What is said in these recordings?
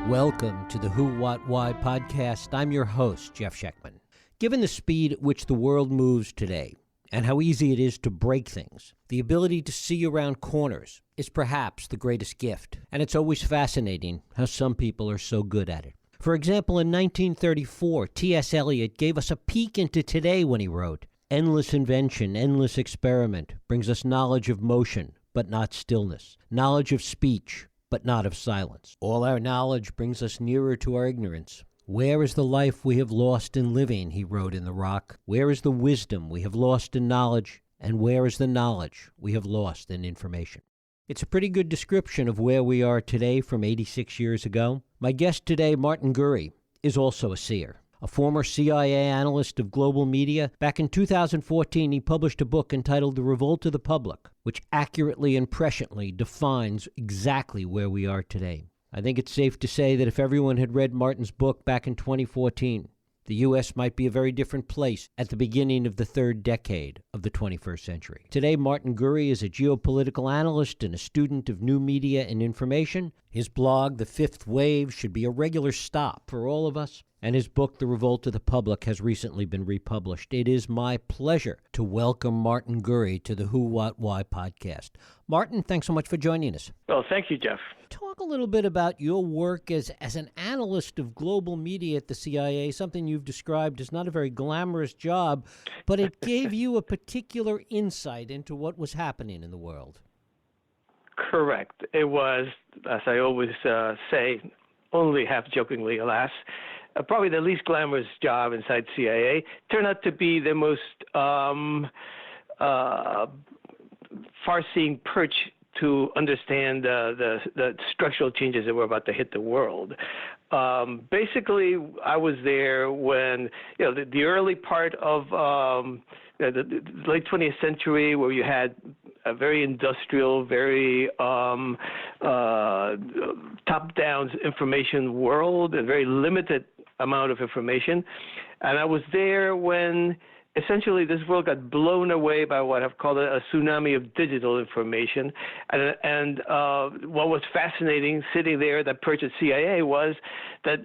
Welcome to the Who, What, Why podcast. I'm your host, Jeff Schechtman. Given the speed at which the world moves today and how easy it is to break things, the ability to see around corners is perhaps the greatest gift. And it's always fascinating how some people are so good at it. For example, in 1934, T.S. Eliot gave us a peek into today when he wrote, "Endless invention, endless experiment brings us knowledge of motion, but not stillness, knowledge of speech, but not of silence. All our knowledge brings us nearer to our ignorance. Where is the life we have lost in living," he wrote in The Rock. "Where is the wisdom we have lost in knowledge, and where is the knowledge we have lost in information?" It's a pretty good description of where we are today from 86 years ago. My guest today, Martin Gurri, is also a seer. A former CIA analyst of global media, back in 2014 he published a book entitled The Revolt of the Public, which accurately and presciently defines exactly where we are today. I think it's safe to say that if everyone had read Martin's book back in 2014, the U.S. might be a very different place at the beginning of the third decade of the 21st century. Today, Martin Gurri is a geopolitical analyst and a student of new media and information. His blog, The Fifth Wave, should be a regular stop for all of us. And his book, The Revolt of the Public, has recently been republished. It is my pleasure to welcome Martin Gurri to the Who, What, Why podcast. Martin, thanks so much for joining us. Well, thank you, Jeff. Talk a little bit about your work as an analyst of global media at the CIA, something you've described as not a very glamorous job, but it gave you a particular insight into what was happening in the world. Correct. It was, as I always say, only half-jokingly, alas, probably the least glamorous job inside CIA. Turned out to be the most far-seeing perch to understand the structural changes that were about to hit the world. Basically, I was there when the early part of the late 20th century, where you had a very industrial, very top-down information world, a very limited amount of information. And I was there when essentially this world got blown away by what I've called a tsunami of digital information. And what was fascinating sitting there at that perch at CIA was that,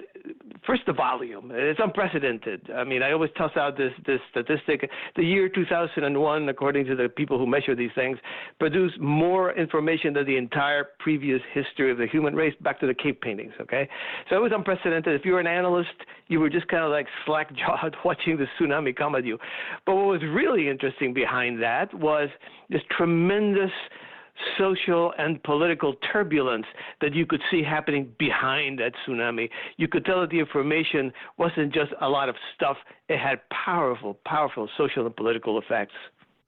first, the volume. It's unprecedented. I mean, I always toss out this statistic. The year 2001, according to the people who measure these things, produced more information than the entire previous history of the human race back to the cave paintings, okay? So it was unprecedented. If you were an analyst, you were just kind of like slack-jawed watching the tsunami come at you. But what was really interesting behind that was this tremendous social and political turbulence that you could see happening behind that tsunami. You could tell that the information wasn't just a lot of stuff. It had powerful, powerful social and political effects.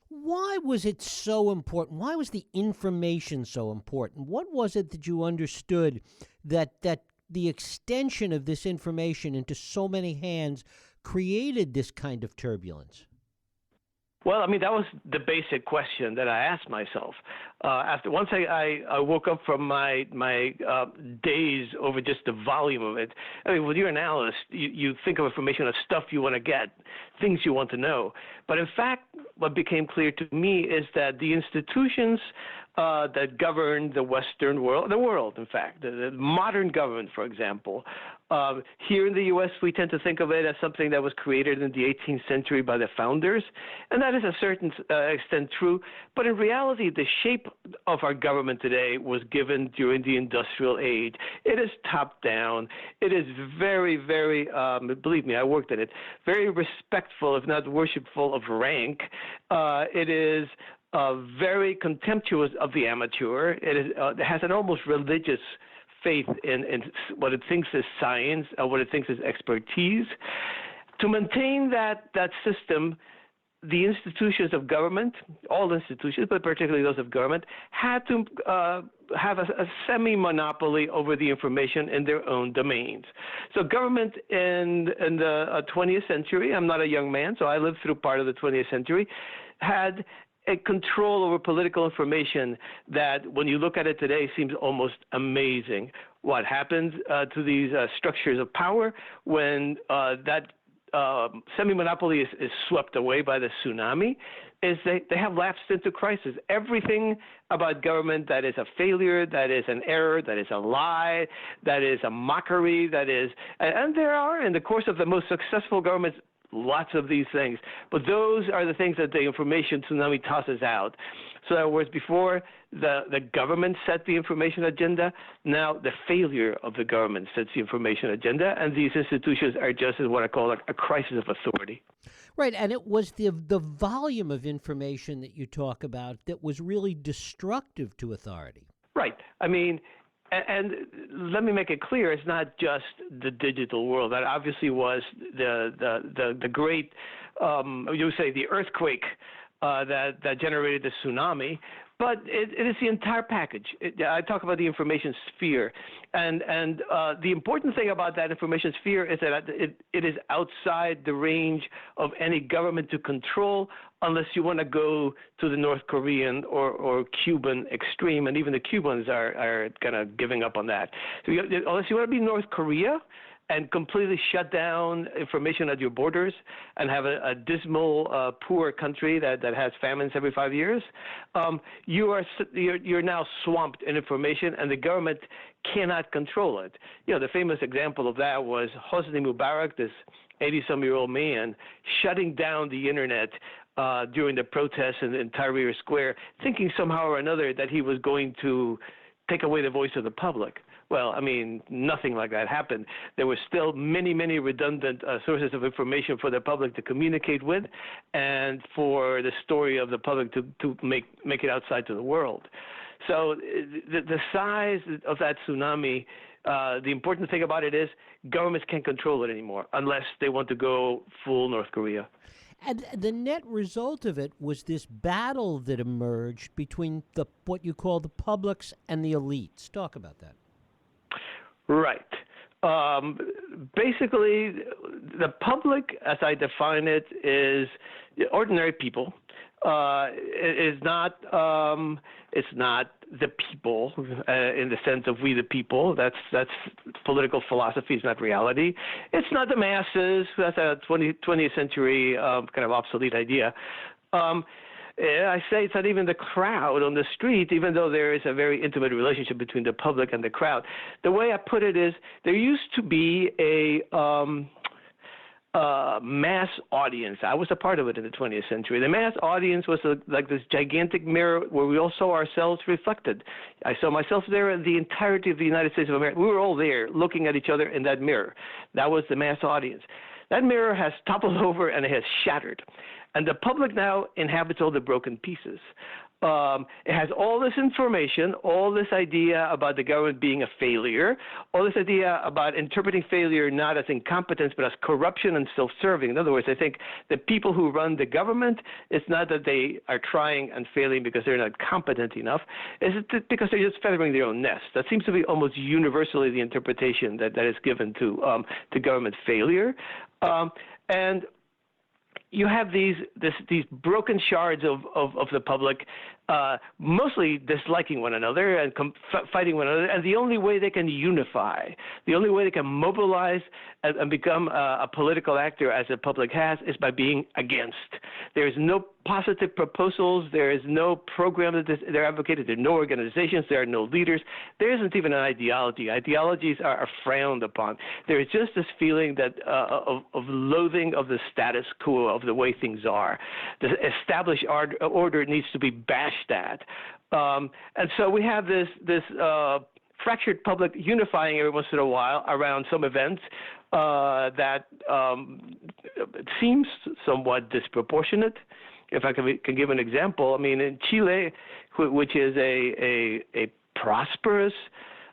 Why was it so important? Why was the information so important? What was it that you understood that the extension of this information into so many hands created this kind of turbulence? Well, I mean, that was the basic question that I asked myself. Once I woke up from my daze over just the volume of it. I mean, when you're an analyst, you think of information as stuff you want to get, things you want to know. But in fact, what became clear to me is that the institutions that govern the Western world, in fact, the modern government, for example, here in the U.S., we tend to think of it as something that was created in the 18th century by the founders, and that is a certain extent true. But in reality, the shape of our government today was given during the industrial age. It is top-down. It is very, very, believe me, I worked at it, very respectful, if not worshipful of rank. It is very contemptuous of the amateur. It has an almost religious faith in what it thinks is science, what it thinks is expertise. To maintain that system, the institutions of government, all institutions, but particularly those of government, had to have a semi-monopoly over the information in their own domains. So government in the 20th century, I'm not a young man, so I lived through part of the 20th century, had a control over political information that, when you look at it today, seems almost amazing. What happens to these structures of power when that semi-monopoly is swept away by the tsunami is they have lapsed into crisis. Everything about government that is a failure, that is an error, that is a lie, that is a mockery, and there are in the course of the most successful governments lots of these things. But those are the things that the information tsunami tosses out. So in other words, before the government set the information agenda, now the failure of the government sets the information agenda, and these institutions are just as what I call a crisis of authority. Right, and it was the volume of information that you talk about that was really destructive to authority. Right. I mean, and let me make it clear, it's not just the digital world. That obviously was the great, you would say, the earthquake that generated the tsunami. But it is the entire package. I talk about the information sphere. And the important thing about that information sphere is that it is outside the range of any government to control unless you want to go to the North Korean or Cuban extreme. And even the Cubans are kind of giving up on that. So unless you want to be North Korea and completely shut down information at your borders and have a dismal, poor country that has famines every 5 years, you're now swamped in information, and the government cannot control it. You know, the famous example of that was Hosni Mubarak, this 80-some-year-old man, shutting down the internet during the protests in Tahrir Square, thinking somehow or another that he was going to take away the voice of the public. Well, I mean, nothing like that happened. There were still many, many redundant sources of information for the public to communicate with, and for the story of the public to make it outside to the world. So the size of that tsunami, the important thing about it is governments can't control it anymore unless they want to go full North Korea. And the net result of it was this battle that emerged between what you call the publics and the elites. Talk about that. Right. Basically, the public, as I define it, is ordinary people. It's not the people in the sense of we the people. That's political philosophy. It's not reality. It's not the masses. That's a 20th century kind of obsolete idea. I say it's not even the crowd on the street, even though there is a very intimate relationship between the public and the crowd. The way I put it is there used to be a mass audience. I was a part of it in the 20th century. The mass audience was like this gigantic mirror where we all saw ourselves reflected. I saw myself there, and the entirety of the United States of America. We were all there looking at each other in that mirror. That was the mass audience. That mirror has toppled over and it has shattered. And the public now inhabits all the broken pieces. It has all this information, all this idea about the government being a failure, all this idea about interpreting failure not as incompetence but as corruption and self-serving. In other words, I think the people who run the government, it's not that they are trying and failing because they're not competent enough, it's because they're just feathering their own nest. That seems to be almost universally the interpretation that is given to government failure. And you have these broken shards of the public, mostly disliking one another and fighting one another. And the only way they can unify, the only way they can mobilize and become a political actor as the public has is by being against. There is no positive proposals. There is no program that they're advocated. There are no organizations. There are no leaders. There isn't even an ideology. Ideologies are frowned upon. There is just this feeling that of loathing of the status quo, of the way things are. The established order needs to be bashed at. And so we have this fractured public unifying every once in a while around some events that seems somewhat disproportionate. If I can give an example, I mean, in Chile, which is a prosperous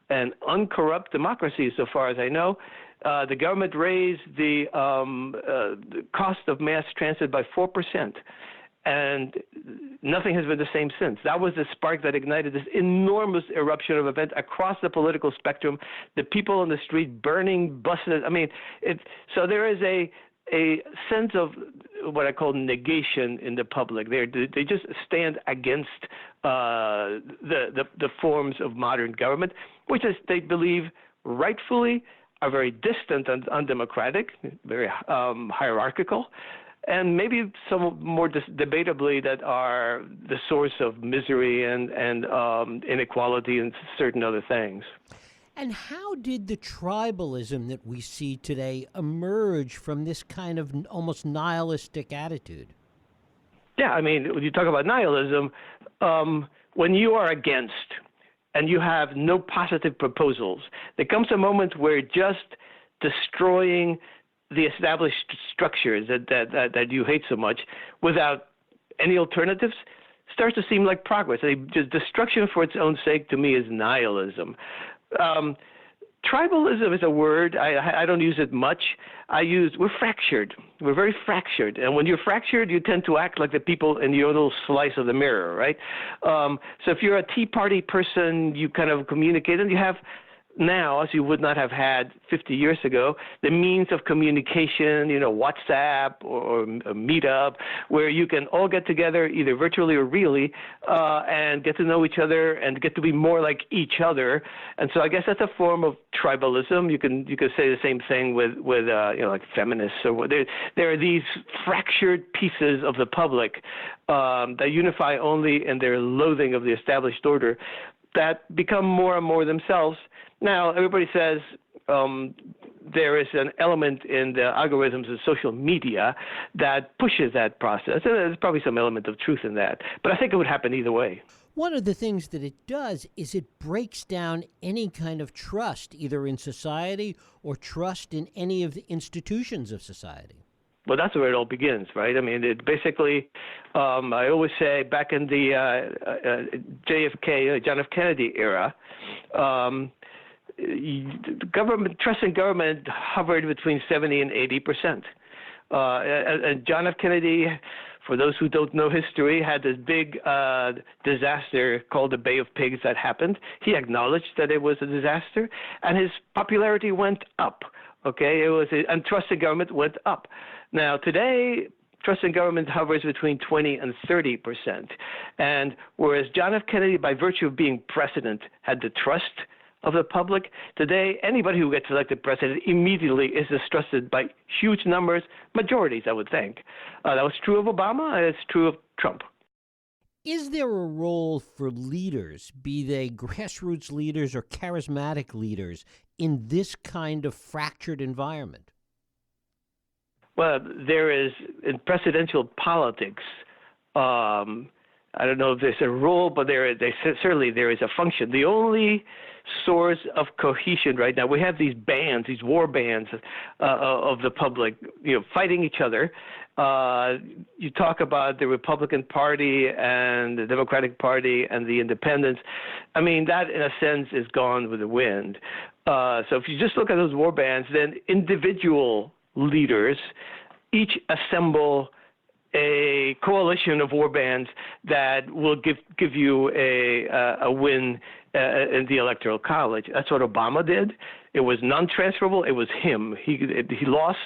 and uncorrupt democracy, so far as I know, the government raised the cost of mass transit by 4%. And nothing has been the same since. That was the spark that ignited this enormous eruption of events across the political spectrum. The people on the street burning buses. I mean, so there is a sense of what I call negation in the public. They just stand against the forms of modern government, which is they believe rightfully are very distant and undemocratic, very hierarchical, and maybe some more debatably that are the source of misery and inequality and certain other things. And how did the tribalism that we see today emerge from this kind of almost nihilistic attitude? Yeah, I mean, when you talk about nihilism, when you are against and you have no positive proposals, there comes a moment where just destroying the established structures that you hate so much without any alternatives starts to seem like progress. Just destruction for its own sake, to me, is nihilism. Tribalism is a word. I don't use it much. We're fractured. We're very fractured. And when you're fractured, you tend to act like the people in your little slice of the mirror, right? So if you're a Tea Party person, you kind of communicate, and you have now, as you would not have had 50 years ago, the means of communication, WhatsApp or a Meetup, where you can all get together either virtually or really and get to know each other and get to be more like each other. And so I guess that's a form of tribalism. You can say the same thing with like feminists. Or there are these fractured pieces of the public that unify only in their loathing of the established order that become more and more themselves. Now, everybody says there is an element in the algorithms of social media that pushes that process, and there's probably some element of truth in that. But I think it would happen either way. One of the things that it does is it breaks down any kind of trust, either in society or trust in any of the institutions of society. Well, that's where it all begins, right? I mean, it basically, I always say back in the JFK, John F. Kennedy era, trust in government hovered between 70 and 80%. And John F. Kennedy, for those who don't know history, had this big disaster called the Bay of Pigs that happened. He acknowledged that it was a disaster, and his popularity went up. Okay, and trust in government went up. Now today, trust in government hovers between 20 and 30%. And whereas John F. Kennedy, by virtue of being president, had the trust of the public, today anybody who gets elected president immediately is distrusted by huge numbers, majorities, I would think. That was true of Obama, and it's true of Trump. Is there a role for leaders, be they grassroots leaders or charismatic leaders, in this kind of fractured environment? Well, there is, in presidential politics, I don't know if there's a role, but certainly there is a function. The only source of cohesion right now, we have these bands, these war bands of the public, fighting each other. You talk about the Republican Party and the Democratic Party and the Independents. I mean, that in a sense is gone with the wind. So if you just look at those war bands, then individual leaders each assemble a coalition of war bands that will give you a win in the Electoral College. That's what Obama did. It was non-transferable. It was him. He lost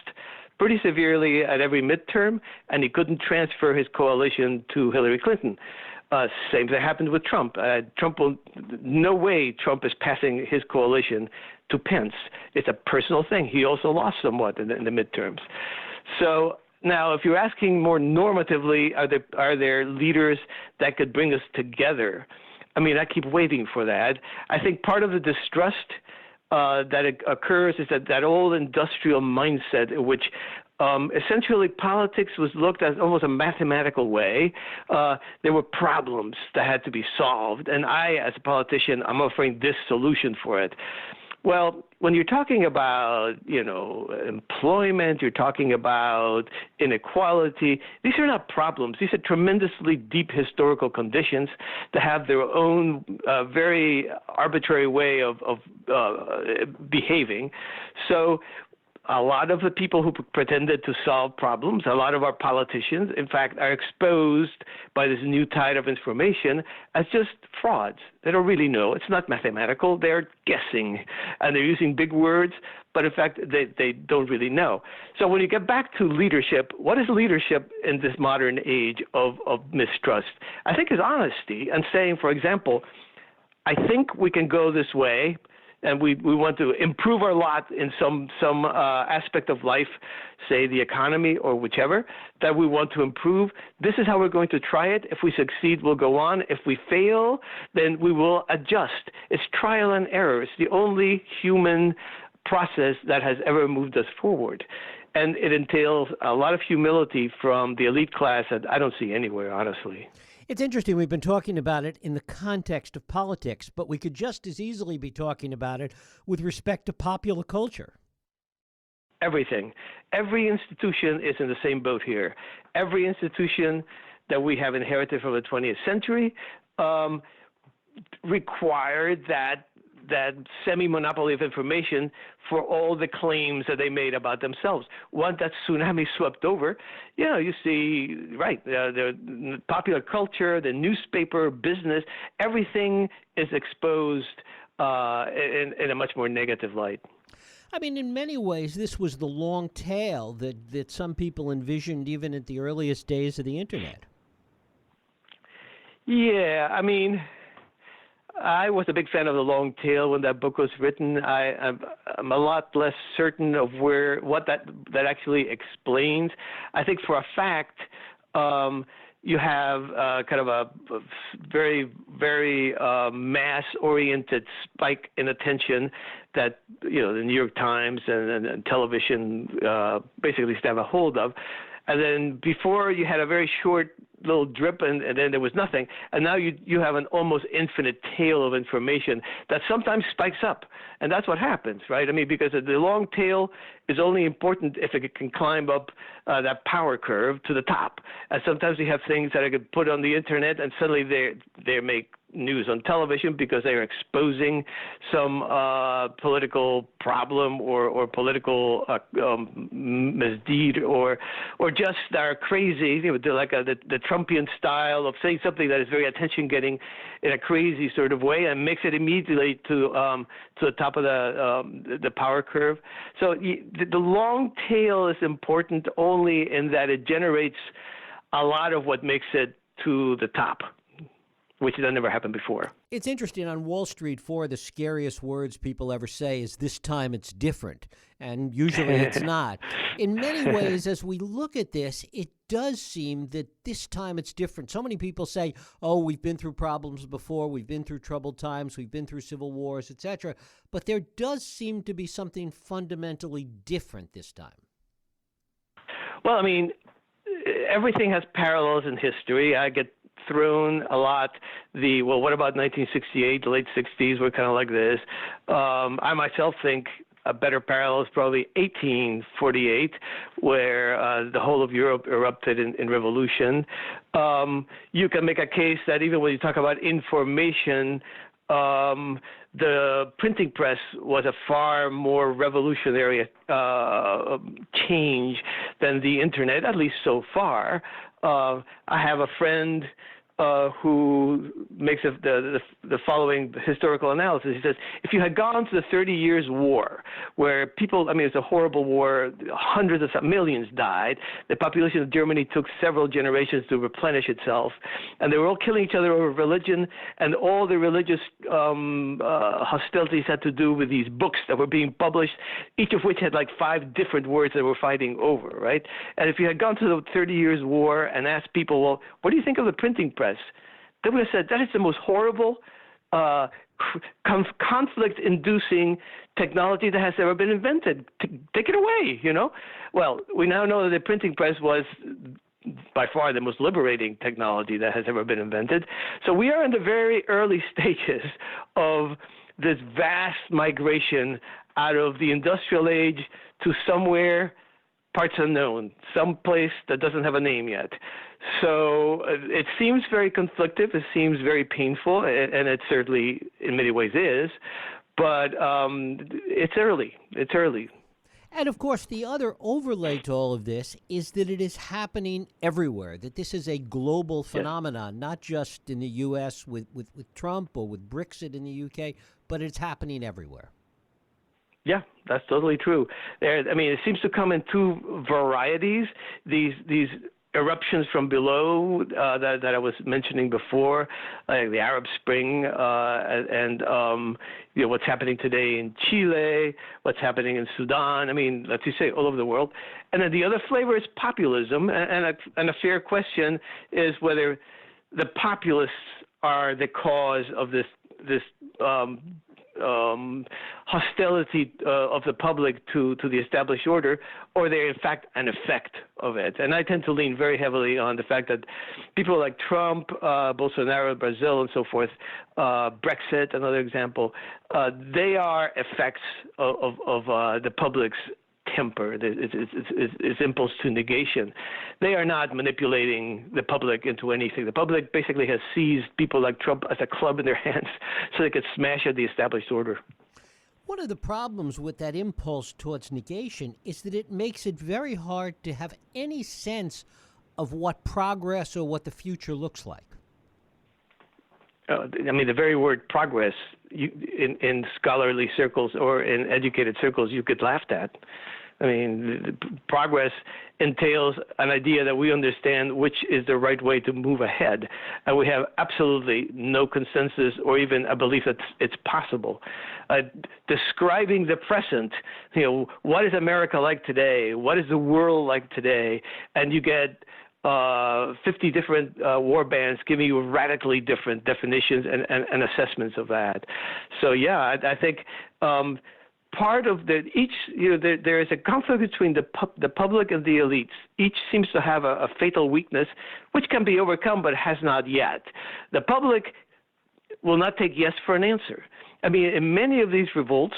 pretty severely at every midterm, and he couldn't transfer his coalition to Hillary Clinton. Same thing happened with Trump. No way Trump is passing his coalition to Pence. It's a personal thing. He also lost somewhat in the midterms. So now, if you're asking more normatively, are there leaders that could bring us together? I mean, I keep waiting for that. I think part of the distrust that occurs is that old industrial mindset in which essentially politics was looked at almost a mathematical way. There were problems that had to be solved, and I, as a politician, I'm offering this solution for it. Well, when you're talking about, employment, you're talking about inequality, these are not problems. These are tremendously deep historical conditions that have their own very arbitrary way of behaving. So a lot of the people who pretended to solve problems, a lot of our politicians, in fact, are exposed by this new tide of information as just frauds. They don't really know. It's not mathematical. They're guessing, and they're using big words, but in fact, they don't really know. So when you get back to leadership, what is leadership in this modern age of mistrust? I think it's honesty and saying, for example, I think we can go this way. and we want to improve our lot in some aspect of life, say the economy or whichever, that we want to improve. This is how we're going to try it. If we succeed, we'll go on. If we fail, then we will adjust. It's trial and error. It's the only human process that has ever moved us forward. And it entails a lot of humility from the elite class that I don't see anywhere, honestly. It's interesting. We've been talking about it in the context of politics, but we could just as easily be talking about it with respect to popular culture. Everything. Every institution is in the same boat here. Every institution that we have inherited from the 20th century required that semi-monopoly of information for all the claims that they made about themselves. Once that tsunami swept over, you see, right, the popular culture, the newspaper, business, everything is exposed in a much more negative light. I mean, in many ways, this was the long tail that some people envisioned even at the earliest days of the Internet. Yeah, I mean, I was a big fan of the long tail when that book was written. I'm a lot less certain of what that actually explains. I think for a fact, you have kind of a very, very mass-oriented spike in attention that the New York Times and television basically stab a hold of. And then before you had a very short little drip and then there was nothing. And now you have an almost infinite tail of information that sometimes spikes up. And that's what happens, right? I mean, because the long tail is only important if it can climb up that power curve to the top. And sometimes you have things that I could put on the Internet and suddenly they make news on television because they are exposing some political problem or political misdeed or just are crazy, like the Trumpian style of saying something that is very attention-getting in a crazy sort of way and makes it immediately to the top of the power curve. So the long tail is important only in that it generates a lot of what makes it to the top, which has never happened before. It's interesting. On Wall Street, four of the scariest words people ever say is, "This time it's different." And usually it's not. In many ways, as we look at this, it does seem that this time it's different. So many people say, oh, we've been through problems before, we've been through troubled times, we've been through civil wars, etc. But there does seem to be something fundamentally different this time. Well, I mean, everything has parallels in history. I get thrown a lot what about 1968, the late 60s were kind of like this. I myself think a better parallel is probably 1848, where the whole of Europe erupted in revolution. You can make a case that even when you talk about information, the printing press was a far more revolutionary change than the Internet, at least so far. I have a friend who makes the following historical analysis. He says, if you had gone to the 30 Years' War, where people, I mean, it's a horrible war, hundreds of millions died, the population of Germany took several generations to replenish itself, and they were all killing each other over religion, and all the religious hostilities had to do with these books that were being published, each of which had like 5 different words they were fighting over, right? And if you had gone to the 30 Years' War and asked people, well, what do you think of the printing press? They would have said, that is the most horrible, conflict-inducing technology that has ever been invented. Take it away, Well, we now know that the printing press was by far the most liberating technology that has ever been invented. So we are in the very early stages of this vast migration out of the industrial age to somewhere parts unknown, some place that doesn't have a name yet. So it seems very conflictive. It seems very painful, and it certainly in many ways is. But it's early. It's early. And, of course, the other overlay to all of this is that it is happening everywhere, that this is a global phenomenon, not just in the U.S. with Trump or with Brexit in the U.K., but it's happening everywhere. Yeah, that's totally true. It seems to come in 2 varieties. These eruptions from below that I was mentioning before, like the Arab Spring, and what's happening today in Chile, what's happening in Sudan. I mean, let's just say all over the world. And then the other flavor is populism, and a fair question is whether the populists are the cause of this hostility of the public to the established order, or they're in fact an effect of it. And I tend to lean very heavily on the fact that people like Trump, Bolsonaro, Brazil, and so forth, Brexit, another example, they are effects of the public's temper, its impulse to negation. They are not manipulating the public into anything. The public basically has seized people like Trump as a club in their hands so they could smash at the established order. One of the problems with that impulse towards negation is that it makes it very hard to have any sense of what progress or what the future looks like. I mean, the very word progress, in scholarly circles or in educated circles, you get laughed at. I mean, progress entails an idea that we understand which is the right way to move ahead, and we have absolutely no consensus or even a belief that it's possible. Describing the present, what is America like today? What is the world like today? And you get 50 different war bands giving you radically different definitions and assessments of that. So yeah, I think part of there is a conflict between the public and the elites. Each seems to have a fatal weakness, which can be overcome, but has not yet. The public will not take yes for an answer. I mean, in many of these revolts,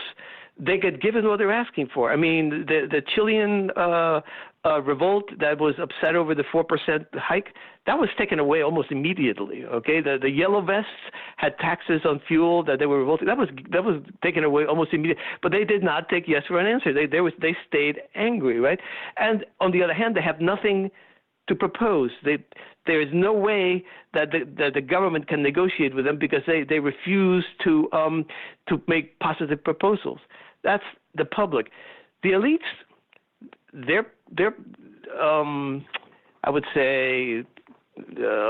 they get given what they're asking for. I mean, the Chilean revolt that was upset over the 4% hike, that was taken away almost immediately. Okay, the yellow vests had taxes on fuel that they were revolting. That was taken away almost immediately. But they did not take yes for an answer. They stayed angry, right? And on the other hand, they have nothing to propose. There is no way that the government can negotiate with them because they refuse to make positive proposals. That's the public. The elites, their I would say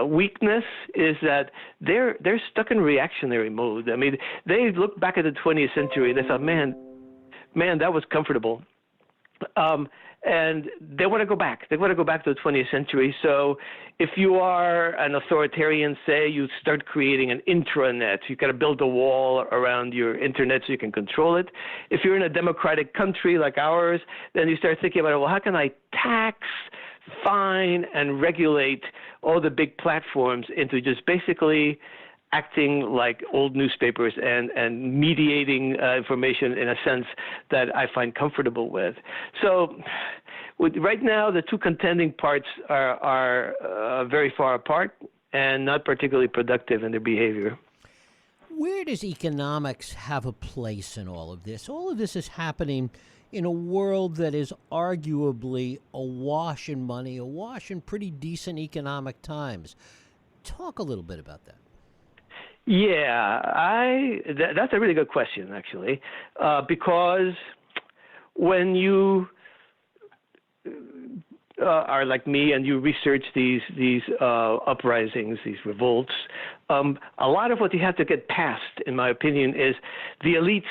weakness is that they're stuck in reactionary mode. I mean, they look back at the 20th century and they thought, man, that was comfortable. And they want to go back. They want to go back to the 20th century. So if you are an authoritarian, say, you start creating an intranet. You got to build a wall around your internet so you can control it. If you're in a democratic country like ours, then you start thinking about, well, how can I tax, fine, and regulate all the big platforms into just basically acting like old newspapers and mediating information in a sense that I find comfortable with. So right now, the two contending parts are very far apart and not particularly productive in their behavior. Where does economics have a place in all of this? All of this is happening in a world that is arguably awash in money, awash in pretty decent economic times. Talk a little bit about that. Yeah, that's a really good question, actually, because when you are like me and you research these uprisings, these revolts, a lot of what you have to get past, in my opinion, is the elites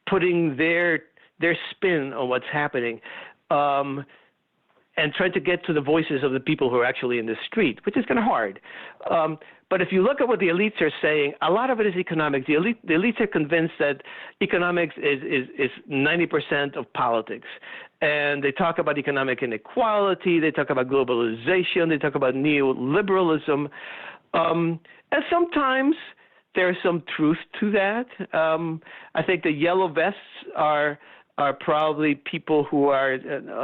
putting their spin on what's happening. And trying to get to the voices of the people who are actually in the street, which is kind of hard. But if you look at what the elites are saying, a lot of it is economics. The elites are convinced that economics is 90% of politics. And they talk about economic inequality, they talk about globalization, they talk about neoliberalism. And sometimes there's some truth to that. I think the yellow vests are probably people who are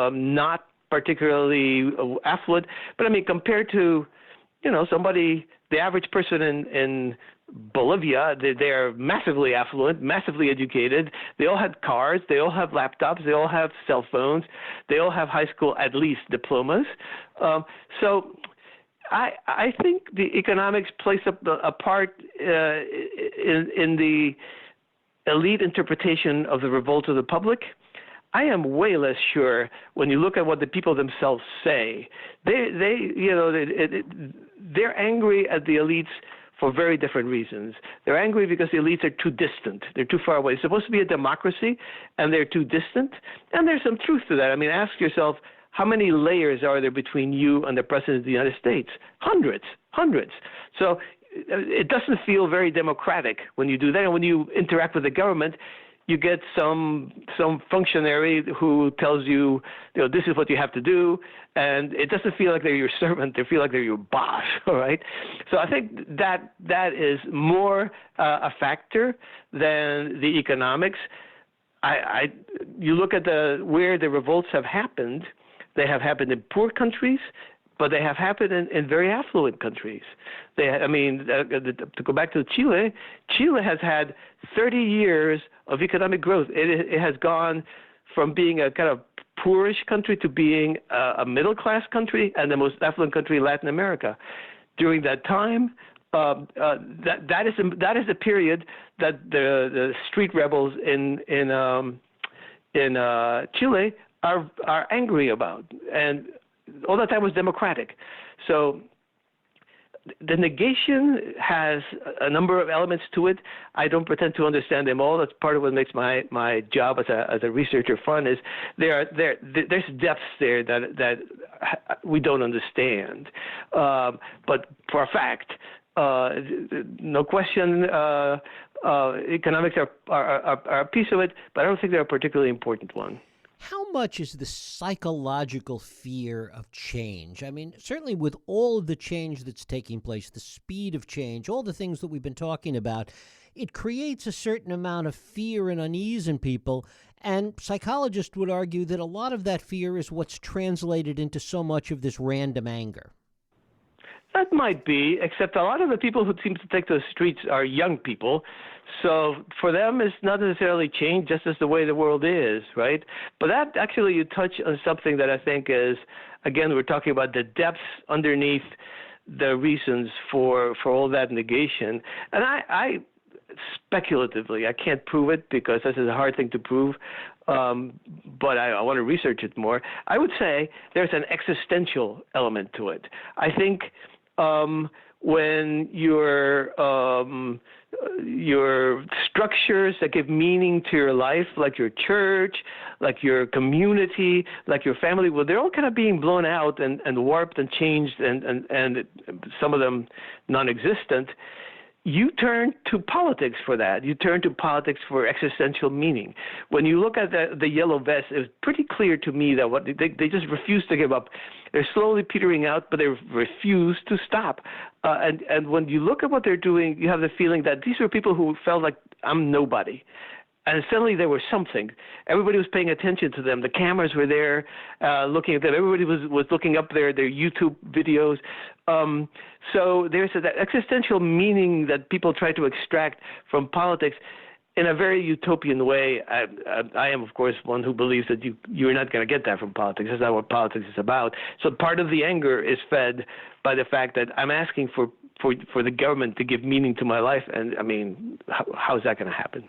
not particularly affluent, but I mean, compared to, somebody, the average person in Bolivia, they are massively affluent, massively educated. They all have cars, they all have laptops, they all have cell phones, they all have high school, at least, diplomas. So I think the economics plays a part in the elite interpretation of the revolt of the public. I am way less sure when you look at what the people themselves say. They're angry at the elites for very different reasons. They're angry because the elites are too distant. They're too far away. It's supposed to be a democracy, and they're too distant. And there's some truth to that. I mean, ask yourself, how many layers are there between you and the President of the United States? Hundreds. So it doesn't feel very democratic when you do that. And when you interact with the government, you get some functionary who tells you, this is what you have to do, and it doesn't feel like they're your servant. They feel like they're your boss, all right? So I think that is more a factor than the economics. You look at where the revolts have happened. They have happened in poor countries, but they have happened in very affluent countries. To go back to Chile has had 30 years of economic growth. It has gone from being a kind of poorish country to being a middle-class country and the most affluent country in Latin America. During that time, that is the period that the street rebels in Chile are angry about, and all that time was democratic. So the negation has a number of elements to it. I don't pretend to understand them all. That's part of what makes my job as a researcher fun. Is there's depths there that we don't understand. But for a fact, no question, economics are a piece of it, but I don't think they're a particularly important one. How much is the psychological fear of change? I mean, certainly with all of the change that's taking place, the speed of change, all the things that we've been talking about, it creates a certain amount of fear and unease in people. And psychologists would argue that a lot of that fear is what's translated into so much of this random anger. That might be, except a lot of the people who seem to take to the streets are young people. So for them, it's not necessarily change, just as the way the world is, right? But that actually, you touch on something that I think is, again, we're talking about the depths underneath the reasons for all that negation. And I speculatively, I can't prove it because this is a hard thing to prove, but I want to research it more. I would say there's an existential element to it. I think when your structures that give meaning to your life, like your church, like your community, like your family, well, they're all kind of being blown out and warped and changed and some of them non-existent. You turn to politics for that. You turn to politics for existential meaning. When you look at the Yellow Vests, it was pretty clear to me that they just refuse to give up. They're slowly petering out, but they refuse to stop. And when you look at what they're doing, you have the feeling that these were people who felt like, I'm nobody. And suddenly there was something. Everybody was paying attention to them. The cameras were there looking at them. Everybody was looking up their YouTube videos. So there's that existential meaning that people try to extract from politics in a very utopian way. I am, of course, one who believes that you're not going to get that from politics. That's not what politics is about. So part of the anger is fed by the fact that I'm asking for the government to give meaning to my life. And, I mean, how is that going to happen?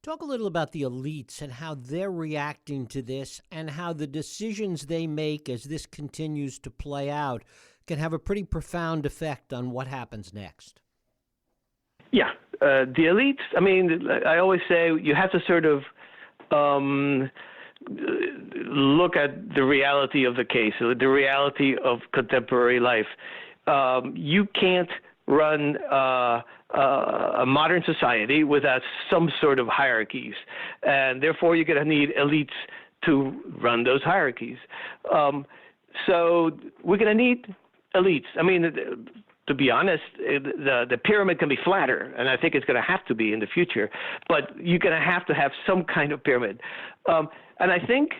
Talk a little about the elites and how they're reacting to this and how the decisions they make as this continues to play out can have a pretty profound effect on what happens next. Yeah. The elites, I mean, I always say you have to sort of look at the reality of the case, the reality of contemporary life. You can't run a modern society without some sort of hierarchies, and therefore you're going to need elites to run those hierarchies. So we're going to need elites. I mean, to be honest, the pyramid can be flatter, and I think it's going to have to be in the future, but you're going to have some kind of pyramid. And I think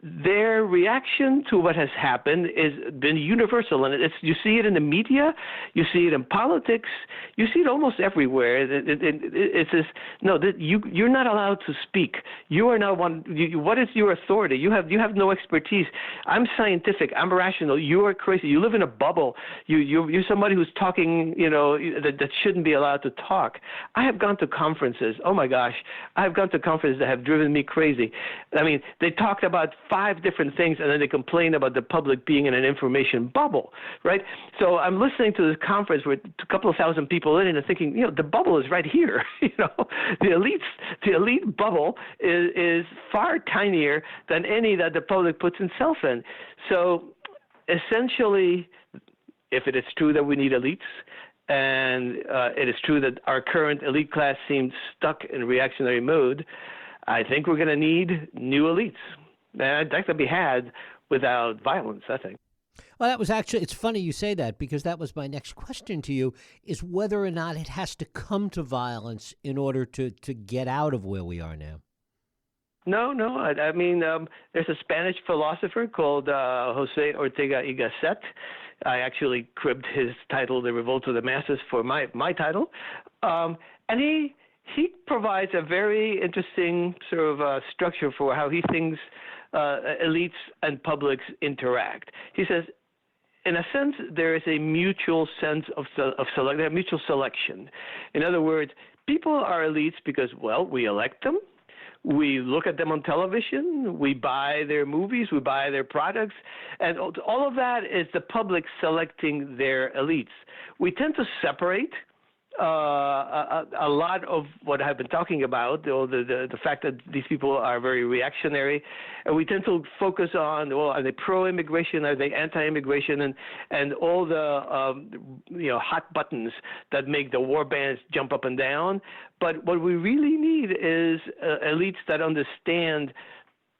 their reaction to what has happened has been universal, and you see it in the media, you see it in politics, you see it almost everywhere. It's this, no, that you're not allowed to speak. You are not one. What is your authority? You have no expertise. I'm scientific. I'm rational. You are crazy. You live in a bubble. You're somebody who's talking, that shouldn't be allowed to talk. I have gone to conferences. Oh my gosh, I have gone to conferences that have driven me crazy. I mean, they talked about 5 different things, and then they complain about the public being in an information bubble, right? So I'm listening to this conference with a couple of thousand people in it and thinking, the bubble is right here. The elite bubble is far tinier than any that the public puts itself in. So essentially, if it is true that we need elites, and it is true that our current elite class seems stuck in reactionary mode, I think we're going to need new elites. And that can be had without violence, I think. Well, that was actually, it's funny you say that, because that was my next question to you, is whether or not it has to come to violence in order to get out of where we are now. No. I mean, there's a Spanish philosopher called Jose Ortega y Gasset. I actually cribbed his title, The Revolt of the Masses, for my title. And he provides a very interesting sort of structure for how he thinks elites and publics interact. He says, in a sense, there is a mutual sense of mutual selection. In other words, people are elites because, well, we elect them. We look at them on television, we buy their movies, we buy their products, and all of that is the public selecting their elites. We tend to separate a lot of what I've been talking about, the fact that these people are very reactionary, and we tend to focus on, well, are they pro-immigration, are they anti-immigration, and all the hot buttons that make the war bands jump up and down. But what we really need is elites that understand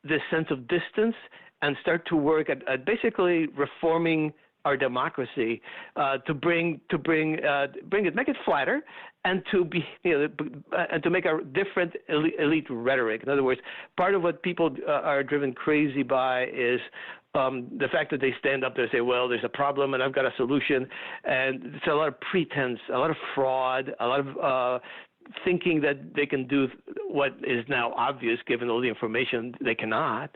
this sense of distance and start to work at basically reforming our democracy to make it flatter, and to be and to make a different elite rhetoric. In other words, part of what people are driven crazy by is the fact that they stand up there and say, well, there's a problem and I've got a solution, and it's a lot of pretense, a lot of fraud, a lot of thinking that they can do what is now obvious given all the information they cannot.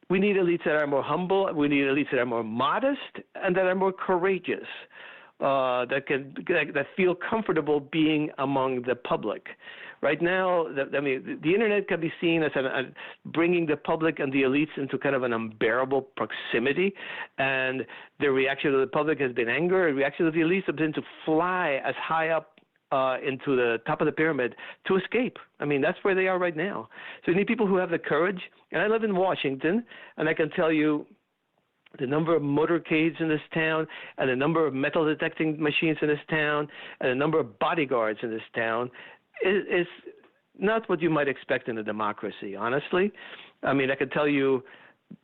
We need elites that are more humble. We need elites that are more modest and that are more courageous, that feel comfortable being among the public. Right now, the internet can be seen as bringing the public and the elites into kind of an unbearable proximity, and the reaction of the public has been anger, and the reaction of the elites has been to fly as high up into the top of the pyramid to escape. I mean, that's where they are right now. So you need people who have the courage. And I live in Washington, and I can tell you the number of motorcades in this town, and the number of metal detecting machines in this town, and the number of bodyguards in this town is not what you might expect in a democracy, honestly. I mean, I can tell you,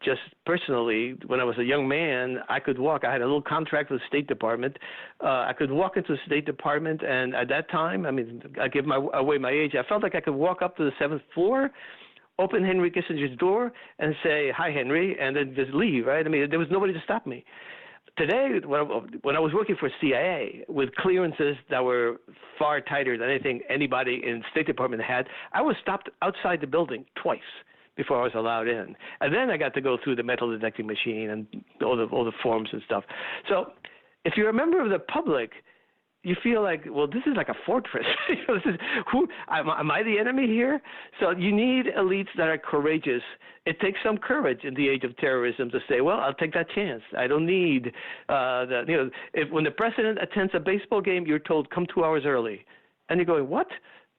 just personally, when I was a young man, I could walk. I had a little contract with the State Department. I could walk into the State Department, and at that time, I mean, I give away my age, I felt like I could walk up to the 7th floor, open Henry Kissinger's door, and say, hi, Henry, and then just leave, right? I mean, there was nobody to stop me. Today, when I was working for CIA with clearances that were far tighter than anything anybody in the State Department had, I was stopped outside the building twice before I was allowed in. And then I got to go through the metal detecting machine and all the forms and stuff. So if you're a member of the public, you feel like, well, this is like a fortress. Am I the enemy here? So you need elites that are courageous. It takes some courage in the age of terrorism to say, well, I'll take that chance. I don't need when the president attends a baseball game, you're told come 2 hours early. And you're going, what?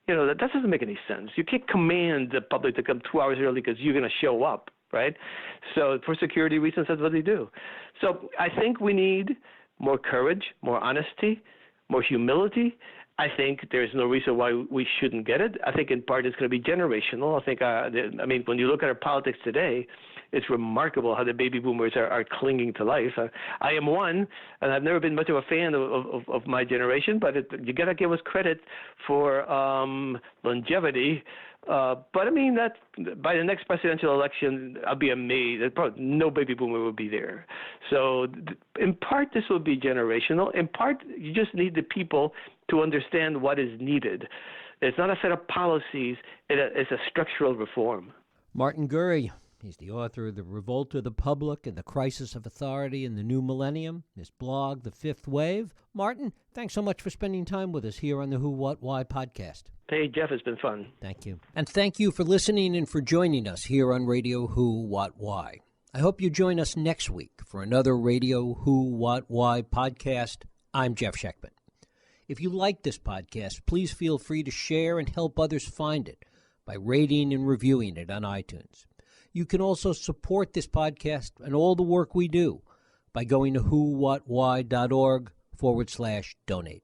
That doesn't make any sense. You can't command the public to come 2 hours early because you're going to show up, right? So for security reasons, that's what they do. So I think we need more courage, more honesty, more humility. I think there's no reason why we shouldn't get it. I think in part it's going to be generational. I think, when you look at our politics today, it's remarkable how the baby boomers are clinging to life. I am one, and I've never been much of a fan of my generation, but you got to give us credit for longevity But I mean, that by the next presidential election, I'll be amazed. Probably no baby boomer will be there. So in part, this will be generational. In part, you just need the people to understand what is needed. It's not a set of policies. It's a structural reform. Martin Gurri. He's the author of The Revolt of the Public and the Crisis of Authority in the New Millennium, his blog, The Fifth Wave. Martin, thanks so much for spending time with us here on the Who, What, Why podcast. Hey, Jeff, it's been fun. Thank you. And thank you for listening and for joining us here on Radio Who, What, Why. I hope you join us next week for another Radio Who, What, Why podcast. I'm Jeff Sheckman. If you like this podcast, please feel free to share and help others find it by rating and reviewing it on iTunes. You can also support this podcast and all the work we do by going to whowhatwhy.org/donate.